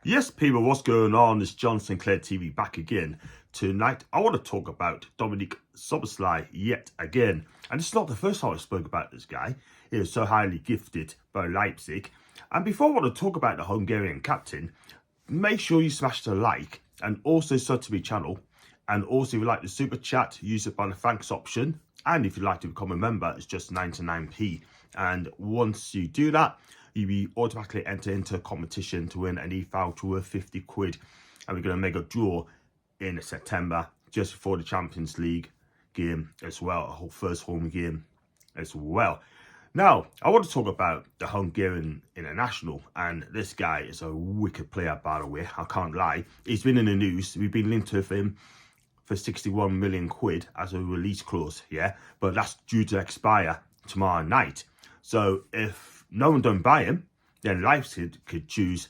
Yes, people, what's going on? It's John Sinclair TV back again. Tonight, I want to talk about Dominik Szoboszlai yet again. And it's not the first time I spoke about this guy. He is so highly gifted by Leipzig. And before I want to talk about the Hungarian captain, make sure you smash the like and also sub to my channel. And also, if you like the super chat, use it by the thanks option. And if you'd like to become a member, it's just 99p. And once you do that, you'll be automatically entered into a competition to win an e-voucher worth 50 quid. And we're going to make a draw in September, just before the Champions League game as well, a first home game as well. Now, I want to talk about the Hungarian international, and this guy is a wicked player, by the way, I can't lie. He's been in the news, we've been linked with him for 61 million quid as a release clause, yeah? But that's due to expire tomorrow night. So if no one don't buy him, then Leipzig could choose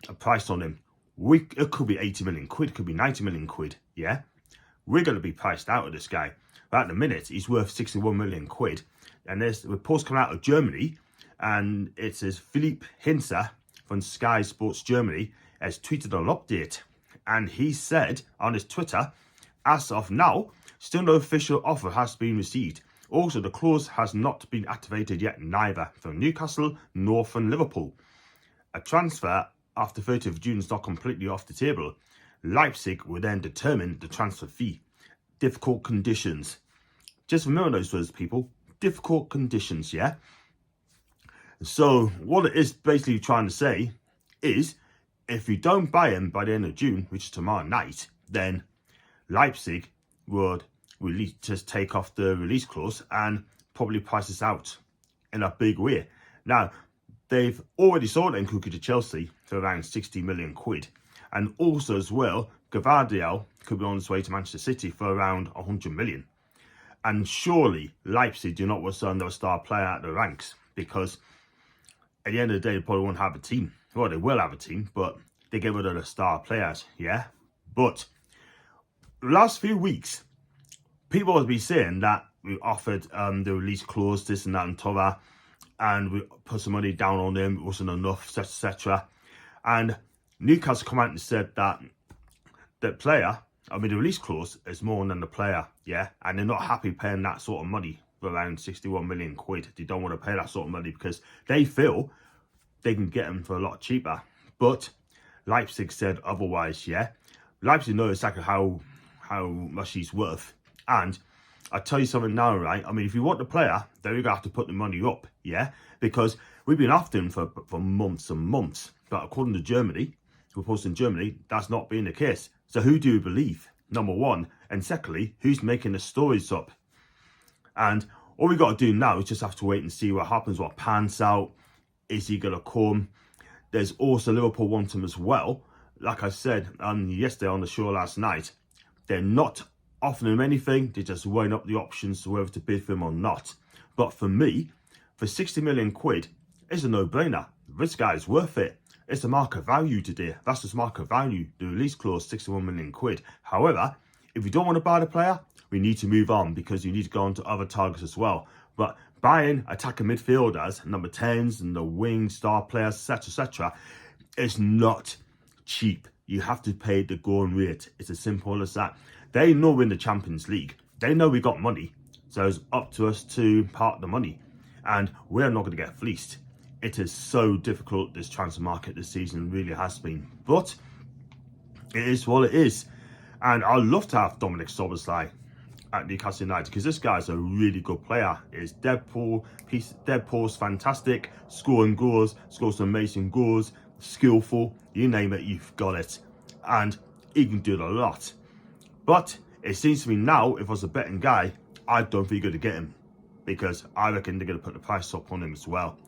a price on him. It could be 80 million quid, it could be 90 million quid, yeah? We're going to be priced out of this guy. But at the minute, he's worth 61 million quid. And there's reports coming out of Germany, and it says Philipp Hinze from Sky Sports Germany has tweeted an update. And he said on his Twitter, as of now, still no official offer has been received. Also, the clause has not been activated yet, neither from Newcastle nor from Liverpool. A transfer after 30th of June is not completely off the table. Leipzig will then determine the transfer fee. Difficult conditions. Just remember those words, people. Difficult conditions, yeah? So, what it is basically trying to say is, if you don't buy him by the end of June, which is tomorrow night, then Leipzig would just take off the release clause and probably price us out in a big way. Now, they've already sold Nkunku to Chelsea for around 60 million quid. And also as well, Gvardiol could be on his way to Manchester City for around 100 million. And surely Leipzig do not want to send their star player out the ranks, because at the end of the day, they probably won't have a team. Well, they will have a team, but they get rid of the star players, yeah? But the last few weeks, people have been saying that we offered the release clause, this and that and t'other, and we put some money down on them, it wasn't enough, etc. And Newcastle come out and said that the release clause is more than the player, yeah? And they're not happy paying that sort of money for around 61 million quid. They don't want to pay that sort of money because they feel they can get him for a lot cheaper. But Leipzig said otherwise, yeah? Leipzig know exactly how much he's worth. And I'll tell you something now, right? I mean, if you want the player, then you're going to have to put the money up, yeah? Because we've been after him for months and months. But according to Germany, reports in Germany, that's not being the case. So who do you believe? Number one. And secondly, who's making the stories up? And all we got to do now is just have to wait and see what happens, what pans out. Is he going to come? There's also Liverpool want him as well. Like I said yesterday on the show last night, they're not offering him anything. They're just weighing up the options to whether to bid for him or not. But for me, for 60 million quid, it's a no-brainer. This guy is worth it. It's the market value today. That's just market value. The release clause, 61 million quid. However, if you don't want to buy the player, we need to move on because you need to go on to other targets as well. But buying attacking midfielders, number 10s and the wing star players, etc., is not cheap. You have to pay the going rate. It's as simple as that. They know we're in the Champions League. They know we got money. So it's up to us to part the money. And we're not going to get fleeced. It is so difficult, this transfer market this season, really has been. But it is what it is. And I'd love to have Dominik Szoboszlai at Newcastle United because this guy's a really good player. He's Deadpool's fantastic, scoring goals, scores some amazing goals, skillful, you name it, you've got it. And he can do it a lot. But it seems to me now, if I was a betting guy, I don't think you're going to get him because I reckon they're going to put the price up on him as well.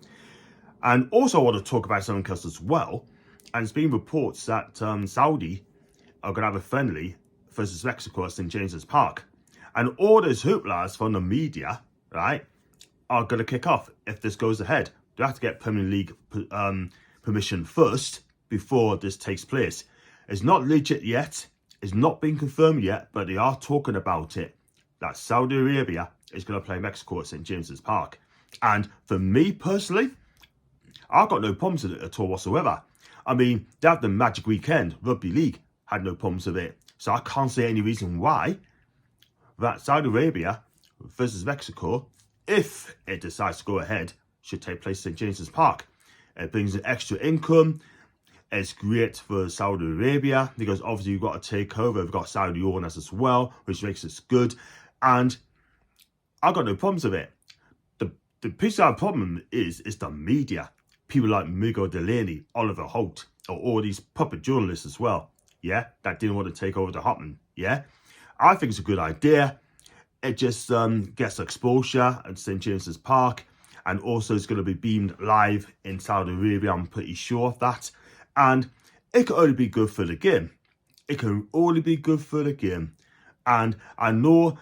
And also I want to talk about something else as well. And there's been reports that Saudi are going to have a friendly versus Mexico at St. James's Park. And all those hooplas from the media, right, are going to kick off if this goes ahead. They have to get Premier League permission first before this takes place. It's not legit yet. It's not been confirmed yet, but they are talking about it. That Saudi Arabia is going to play Mexico at St. James's Park. And for me personally, I've got no problems with it at all whatsoever. I mean, they had the Magic Weekend, Rugby League, had no problems with it. So I can't see any reason why that Saudi Arabia versus Mexico, if it decides to go ahead, should take place at St. James's Park. It brings in extra income. It's great for Saudi Arabia because obviously you've got to take over. We've got Saudi owners as well, which makes it good. And I've got no problems with it. The piece of our problem is the media. People like Migo Delaney, Oliver Holt, or all these puppet journalists as well. Yeah, that didn't want to take over the Hotman. Yeah, I think it's a good idea. It just gets exposure at St. James's Park. And also it's going to be beamed live in Saudi Arabia. I'm pretty sure of that. And it can only be good for the game. It can only be good for the game. And I know a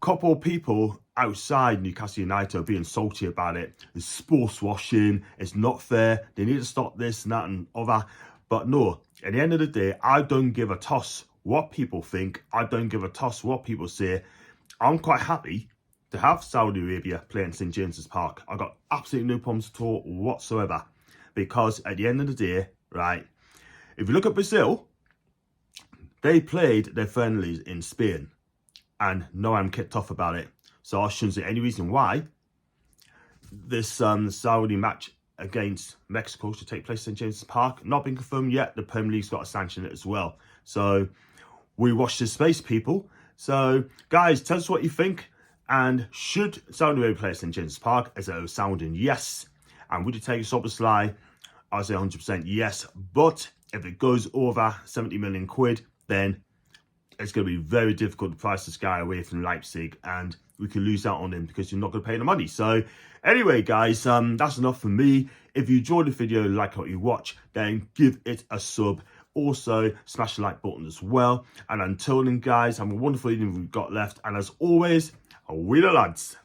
couple of people outside Newcastle United are being salty about it. It's sports washing. It's not fair. They need to stop this and that and other. But no, at the end of the day, I don't give a toss what people think. I don't give a toss what people say. I'm quite happy to have Saudi Arabia playing St. James's Park. I've got absolutely no problems at all whatsoever. Because at the end of the day, right, if you look at Brazil, they played their friendlies in Spain. And no one kicked off about it. So I shouldn't see any reason why this Saudi match against Mexico should take place in St. James's Park. Not been confirmed yet. The Premier League's got to sanction it as well. So we watch this space, people. So guys, tell us what you think. And should Saudi Arabia play at St. James's Park? Is it a sounding yes? And would you take Szoboszlai? I'd say 100% yes. But if it goes over 70 million quid, then it's going to be very difficult to price this guy away from Leipzig, and we can lose out on him because you're not going to pay the money. So anyway, guys, that's enough for me. If you enjoyed the video, like what you watch, then give it a sub. Also, smash the like button as well. And until then, guys, have a wonderful evening we've got left. And as always, we the lads.